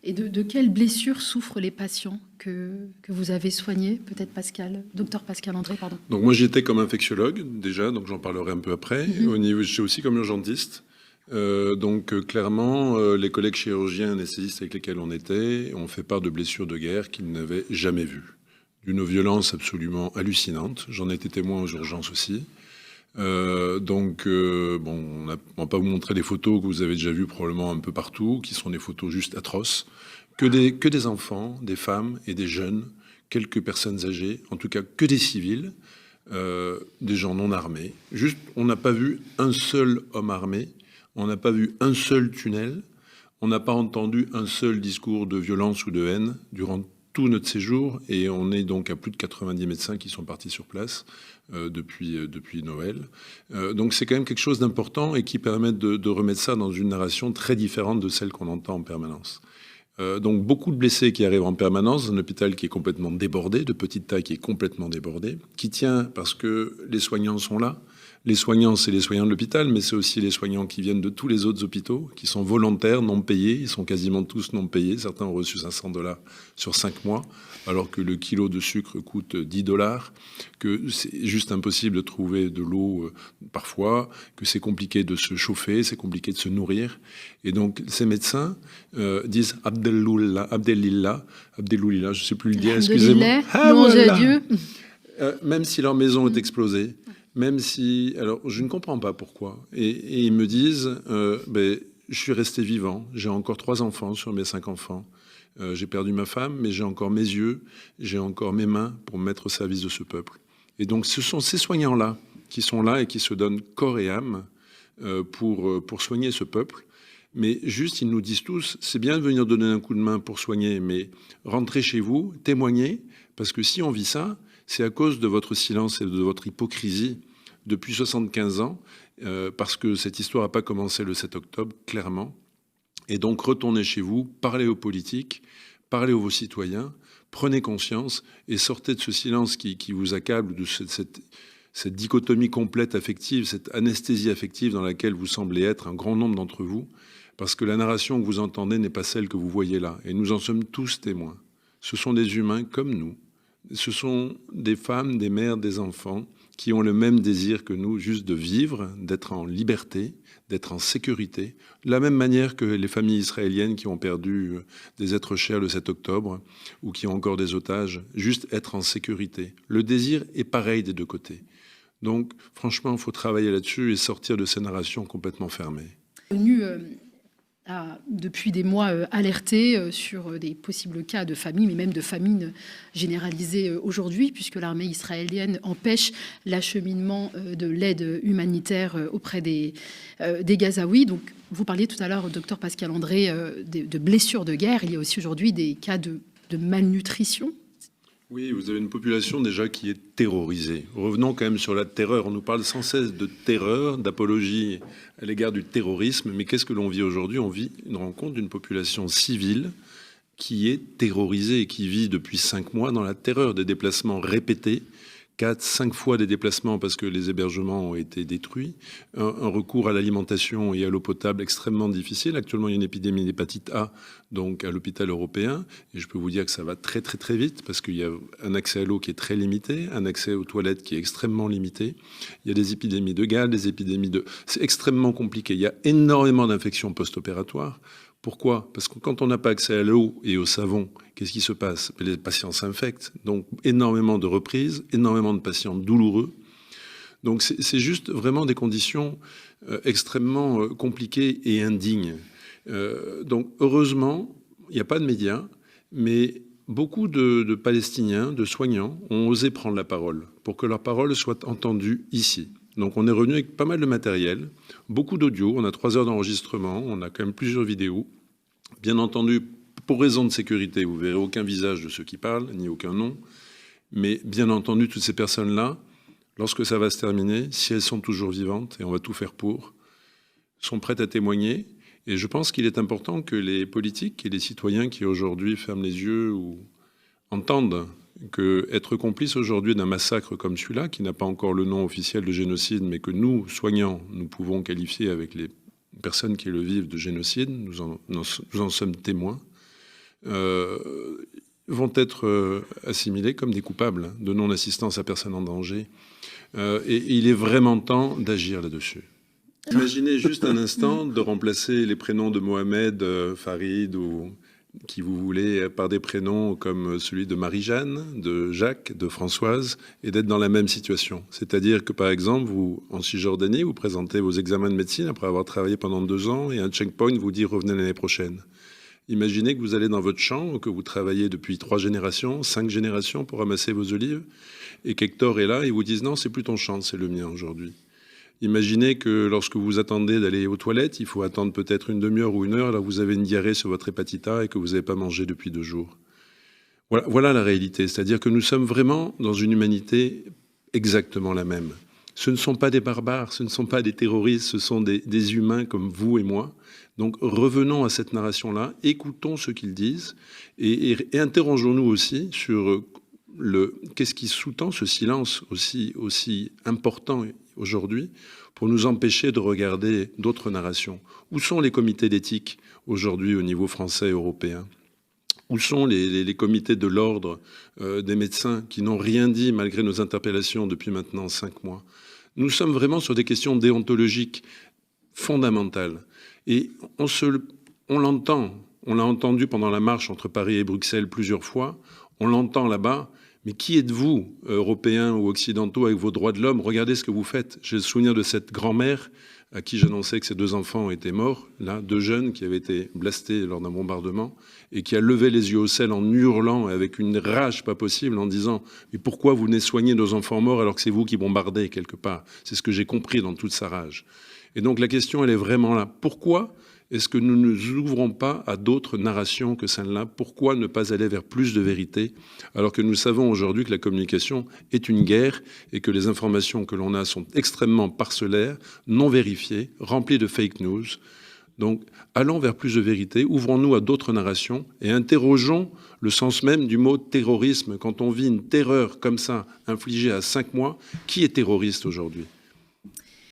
Et de quelles blessures souffrent les patients que vous avez soignés? Peut-être docteur Pascal André, pardon. Donc moi j'étais comme infectiologue déjà, donc j'en parlerai un peu après. J'étais aussi comme urgentiste. Clairement, les collègues chirurgiens anesthésistes avec lesquels on était ont fait part de blessures de guerre qu'ils n'avaient jamais vues. D'une violence absolument hallucinante. J'en ai été témoin aux urgences aussi. On ne va pas vous montrer des photos que vous avez déjà vues probablement un peu partout, qui sont des photos juste atroces. Que des enfants, des femmes et des jeunes, quelques personnes âgées, en tout cas que des civils, des gens non armés. Juste, on n'a pas vu un seul homme armé, on n'a pas vu un seul tunnel, on n'a pas entendu un seul discours de violence ou de haine durant tout notre séjour, et on est donc à plus de 90 médecins qui sont partis sur place depuis Noël. Donc c'est quand même quelque chose d'important et qui permet de remettre ça dans une narration très différente de celle qu'on entend en permanence. Donc beaucoup de blessés qui arrivent en permanence dans un hôpital qui est complètement débordé, de petite taille qui est complètement débordé, qui tient parce que les soignants sont là. Les soignants, c'est les soignants de l'hôpital, mais c'est aussi les soignants qui viennent de tous les autres hôpitaux, qui sont volontaires, non payés. Ils sont quasiment tous non payés. Certains ont reçu $500 sur 5 mois, alors que le kilo de sucre coûte $10, que c'est juste impossible de trouver de l'eau parfois, que c'est compliqué de se chauffer, c'est compliqué de se nourrir. Et donc, ces médecins disent Abdelillah, je ne sais plus le dire, excusez-moi. Louange à Dieu. Même si leur maison est explosée, même si... Alors, je ne comprends pas pourquoi. Et ils me disent, je suis resté vivant, j'ai encore 3 enfants sur mes 5 enfants. J'ai perdu ma femme, mais j'ai encore mes yeux, j'ai encore mes mains pour me mettre au service de ce peuple. Et donc, ce sont ces soignants-là qui sont là et qui se donnent corps et âme pour soigner ce peuple. Mais juste, ils nous disent tous, c'est bien de venir donner un coup de main pour soigner, mais rentrez chez vous, témoignez, parce que si on vit ça, c'est à cause de votre silence et de votre hypocrisie depuis 75 ans, parce que cette histoire n'a pas commencé le 7 octobre, clairement. Et donc, retournez chez vous, parlez aux politiques, parlez aux citoyens, prenez conscience et sortez de ce silence qui vous accable, de cette dichotomie complète affective, cette anesthésie affective dans laquelle vous semblez être un grand nombre d'entre vous, parce que la narration que vous entendez n'est pas celle que vous voyez là. Et nous en sommes tous témoins. Ce sont des humains comme nous. Ce sont des femmes, des mères, des enfants qui ont le même désir que nous, juste de vivre, d'être en liberté, d'être en sécurité, de la même manière que les familles israéliennes qui ont perdu des êtres chers le 7 octobre ou qui ont encore des otages, juste être en sécurité. Le désir est pareil des deux côtés. Donc, franchement, il faut travailler là-dessus et sortir de ces narrations complètement fermées. Depuis des mois alerté sur des possibles cas de famine, mais même de famine généralisée aujourd'hui, puisque l'armée israélienne empêche l'acheminement de l'aide humanitaire auprès des Gazaouis. Donc, vous parliez tout à l'heure, docteur Pascal André, de blessures de guerre. Il y a aussi aujourd'hui des cas de malnutrition. Oui, vous avez une population déjà qui est terrorisée. Revenons quand même sur la terreur. On nous parle sans cesse de terreur, d'apologie à l'égard du terrorisme. Mais qu'est-ce que l'on vit aujourd'hui? On vit une rencontre d'une population civile qui est terrorisée et qui vit depuis 5 mois dans la terreur, des déplacements répétés, 4, 5 fois des déplacements parce que les hébergements ont été détruits, un recours à l'alimentation et à l'eau potable extrêmement difficile. Actuellement, il y a une épidémie d'hépatite A, donc à l'hôpital européen, et je peux vous dire que ça va très très très vite parce qu'il y a un accès à l'eau qui est très limité, un accès aux toilettes qui est extrêmement limité. Il y a des épidémies de gale, des épidémies de... C'est extrêmement compliqué. Il y a énormément d'infections post-opératoires. Pourquoi? Parce que quand on n'a pas accès à l'eau et au savon, qu'est-ce qui se passe? Les patients s'infectent. Donc, énormément de reprises, énormément de patients douloureux. Donc, c'est juste vraiment des conditions extrêmement compliquées et indignes. Donc, heureusement, il n'y a pas de médias, mais beaucoup de Palestiniens, de soignants, ont osé prendre la parole pour que leur parole soit entendue ici. Donc on est revenu avec pas mal de matériel, beaucoup d'audio, on a 3 heures d'enregistrement, on a quand même plusieurs vidéos. Bien entendu, pour raison de sécurité, vous verrez aucun visage de ceux qui parlent, ni aucun nom. Mais bien entendu, toutes ces personnes-là, lorsque ça va se terminer, si elles sont toujours vivantes, et on va tout faire pour, sont prêtes à témoigner. Et je pense qu'il est important que les politiques et les citoyens qui aujourd'hui ferment les yeux ou entendent qu'être complice aujourd'hui d'un massacre comme celui-là, qui n'a pas encore le nom officiel de génocide, mais que nous, soignants, nous pouvons qualifier avec les personnes qui le vivent de génocide, nous en sommes témoins, vont être assimilés comme des coupables de non-assistance à personne en danger. Et il est vraiment temps d'agir là-dessus. Imaginez juste un instant de remplacer les prénoms de Mohamed, Farid ou qui vous voulez par des prénoms comme celui de Marie-Jeanne, de Jacques, de Françoise, et d'être dans la même situation. C'est-à-dire que, par exemple, vous, en Cisjordanie, vous présentez vos examens de médecine après avoir travaillé pendant 2 ans et un checkpoint vous dit « revenez l'année prochaine ». Imaginez que vous allez dans votre champ, que vous travaillez depuis 3 générations, 5 générations pour ramasser vos olives, et qu'Hector est là et vous disent « non, c'est plus ton champ, c'est le mien aujourd'hui ». Imaginez que lorsque vous attendez d'aller aux toilettes, il faut attendre peut-être une demi-heure ou 1 heure, alors vous avez une diarrhée sur votre hépatite A et que vous n'avez pas mangé depuis 2 jours. Voilà la réalité, c'est-à-dire que nous sommes vraiment dans une humanité exactement la même. Ce ne sont pas des barbares, ce ne sont pas des terroristes, ce sont des humains comme vous et moi. Donc revenons à cette narration-là, écoutons ce qu'ils disent et interrogeons-nous aussi sur qu'est-ce qui sous-tend ce silence aussi important aujourd'hui pour nous empêcher de regarder d'autres narrations. Où sont les comités d'éthique aujourd'hui au niveau français et européen ? Où sont les comités de l'ordre des médecins qui n'ont rien dit malgré nos interpellations depuis maintenant 5 mois ? Nous sommes vraiment sur des questions déontologiques fondamentales. Et on l'entend, on l'a entendu pendant la marche entre Paris et Bruxelles plusieurs fois, on l'entend là-bas. Mais qui êtes-vous, Européens ou Occidentaux, avec vos droits de l'homme? Regardez ce que vous faites. J'ai le souvenir de cette grand-mère à qui j'annonçais que ses 2 enfants étaient morts, là, 2 jeunes qui avaient été blastés lors d'un bombardement, et qui a levé les yeux au ciel en hurlant et avec une rage pas possible en disant « Mais pourquoi vous venez soigner nos enfants morts alors que c'est vous qui bombardez quelque part ?» C'est ce que j'ai compris dans toute sa rage. Et donc la question, elle est vraiment là. Pourquoi est-ce que nous ne nous ouvrons pas à d'autres narrations que celle-là? Pourquoi ne pas aller vers plus de vérité alors que nous savons aujourd'hui que la communication est une guerre et que les informations que l'on a sont extrêmement parcellaires, non vérifiées, remplies de fake news. Donc allons vers plus de vérité, ouvrons-nous à d'autres narrations et interrogeons le sens même du mot terrorisme. Quand on vit une terreur comme ça infligée à 5 mois, qui est terroriste aujourd'hui ?